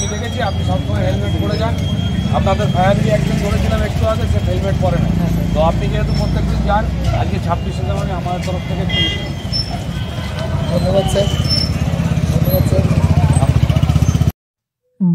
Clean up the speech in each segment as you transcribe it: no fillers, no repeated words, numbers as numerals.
আমি দেখেছি আপনি সবসময় হেলমেট পরে যান। আপনাদের ফায়ারই একজন ধরেছিলাম একটু আগে, সে হেলমেট পরে না। তো আপনি যেহেতু প্রত্যেকদিন যান, আজকে 26শে জানুয়ারি আমাদের তরফ থেকে একটু ধন্যবাদ স্যার। ধন্যবাদ স্যার।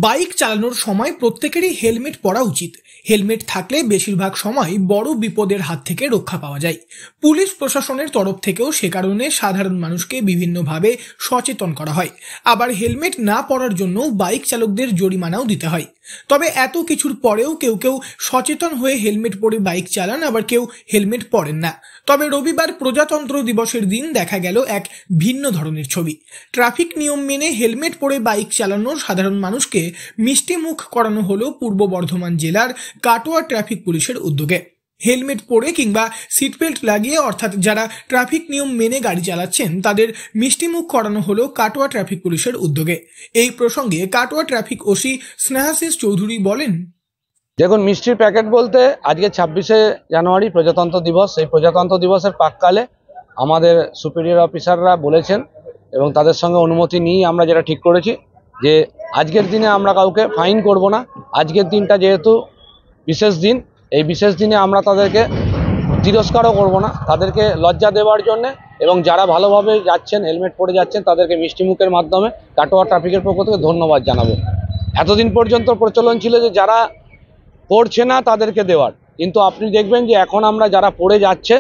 বাইক চালানোর সময় প্রত্যেকেরই হেলমেট পরা উচিত। হেলমেট থাকলে বেশিরভাগ সময় বড় বিপদের হাত থেকে রক্ষা পাওয়া যায়। পুলিশ প্রশাসনের তরফ থেকেও সে কারণে সাধারণ মানুষকে বিভিন্নভাবে সচেতন করা হয়। আবার হেলমেট না পরার জন্য বাইক চালকদের জরিমানাও দিতে হয়। তবে এত কিছুর পরেও কেউ কেউ সচেতন হয়ে হেলমেট পরে বাইক চালান, আবার কেউ হেলমেট পরেন না। তবে রবিবার প্রজাতন্ত্র দিবসের দিন দেখা গেল এক ভিন্ন ধরনের ছবি। ট্রাফিক নিয়ম মেনে হেলমেট পরে বাইক চালানোর সাধারণ মানুষকে মিষ্টি মুখ করানো হলো পূর্ব বর্ধমান জেলার কাটোয়া ট্রাফিক পুলিশের উদ্যোগে। হেলমেট পরে কিংবা সিটবেল্ট লাগিয়ে, অর্থাৎ যারা ট্রাফিক নিয়ম মেনে গাড়ি চালাচ্ছেন তাদের মিষ্টিমুখ করানো হলো কাটোয়া ট্রাফিক পুলিশের উদ্যোগে। এই প্রসঙ্গে কাটোয়া ট্রাফিক ওসি স্নেহাশিস চৌধুরী বলেন, দেখুন, মিষ্টির প্যাকেট বলতে আজকে 26শে জানুয়ারি প্রজাতন্ত্র দিবস। এই প্রজাতন্ত্র দিবসের প্রাককালে আমাদের সুপিরিয়র অফিসাররা বলেছেন এবং তাদের সঙ্গে অনুমতি নিয়ে আমরা যেটা ঠিক করেছি যে আজকের দিনে আমরা কাউকে ফাইন করব না। আজকের দিনটা যেহেতু বিশেষ দিন, এই বিশেষ দিনে আমরা তাদেরকে তিরস্কারও করব না, তাদেরকে লজ্জা দেওয়ার জন্য এবং যারা ভালোভাবে যাচ্ছেন, হেলমেট পরে যাচ্ছেন, তাদেরকে মিষ্টিমুখের মাধ্যমে কাটোয়া ট্রাফিকের পক্ষ থেকে ধন্যবাদ জানাবো। এতদিন পর্যন্ত প্রচলন ছিল যে যারা পড়ছে না তাদেরকে দেওয়ার, কিন্তু আপনি দেখবেন যে এখন আমরা যারা পড়ে যাচ্ছে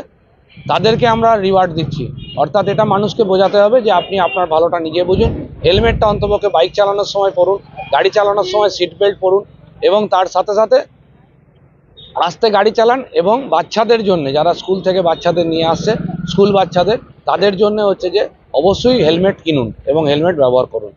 তাদেরকে আমরা রিওয়ার্ড দিচ্ছি। অর্থাৎ এটা মানুষকে বোঝাতে হবে যে আপনি আপনার ভালোটা নিজে বুঝুন, হেলমেটটা অন্তপক্ষে বাইক চালানোর সময় পরুন, গাড়ি চালানোর সময় সিট বেল্ট পরুন এবং তার সাথে সাথে আস্তে গাড়ি চালান। এবং বাচ্চাদের জন্য, যারা স্কুল থেকে বাচ্চাদের নিয়ে আসছে, স্কুল বাচ্চাদের, তাদের জন্য হচ্ছে যে অবশ্যই হেলমেট কিনুন এবং হেলমেট ব্যবহার করুন।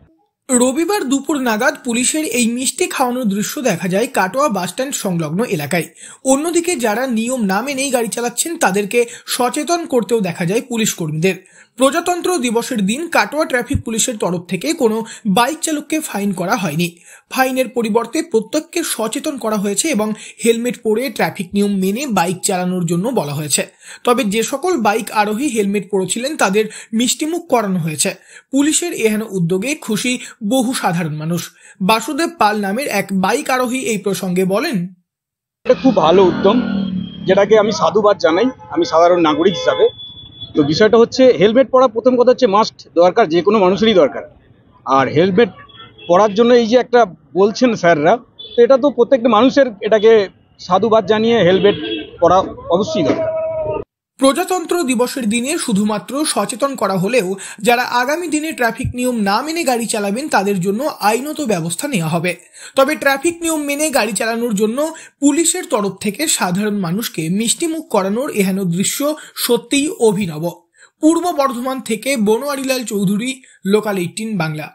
রবিবার দুপুর নাগাদ পুলিশের এই মিষ্টি খাওয়ানোর দৃশ্য দেখা যায় কাটোয়া বাসস্ট্যান্ড সংলগ্ন এলাকায়। অন্যদিকে যারা নিয়ম না মেনেই গাড়ি চালাচ্ছেন তাদেরকে সচেতন করতেও দেখা যায় পুলিশ কর্মীদের। প্রজাতন্ত্র দিবসের দিন কাটোয়া ট্রাফিক পুলিশের তরফ থেকে কোনো বাইক চালককে ফাইন করা হয়নি। ফাইনের পরিবর্তে প্রত্যেককে সচেতন করা হয়েছে এবং হেলমেট পরে ট্রাফিক নিয়ম মেনে বাইক চালানোর জন্য বলা হয়েছে। তবে যে সকল বাইক আরোহী হেলমেট পরেছিলেন তাদের মিষ্টিমুখ করানো হয়েছে। পুলিশের এহেন উদ্যোগে খুশি বহু সাধারণ মানুষ। বাসুদেব পাল নামের এক বাইক আরোহী এই প্রসঙ্গে বলেন, এটা খুব ভালো উদ্যম, যেটাকে আমি সাধুবাদ জানাই আমি সাধারণ নাগরিক হিসাবে। তো বিষয়টা হচ্ছে হেলমেট পরা প্রথম কথা হচ্ছে মাস্ট দরকার, যে কোনো মানুষেরই দরকার। আর হেলমেট পরার জন্য এই যে একটা বলছেন স্যাররা, তো এটা তো প্রত্যেকটা মানুষের এটাকে সাধুবাদ জানিয়ে হেলমেট পরা অবশ্যই দরকার। প্রজাতন্ত্র দিবসের দিনে শুধুমাত্র সচেতন করা হলেও যারা আগামী দিনে ট্রাফিক নিয়ম না মেনে গাড়ি চালাবেন তাদের জন্য আইনত ব্যবস্থা নেওয়া হবে। তবে ট্রাফিক নিয়ম মেনে গাড়ি চালানোর জন্য পুলিশের তরফ থেকে সাধারণ মানুষকে মিষ্টিমুখ করানোর এহেন দৃশ্য সত্যিই অভিনব। পূর্ব বর্ধমান থেকে বনোয়ারিলাল চৌধুরী, লোকাল 18 বাংলা।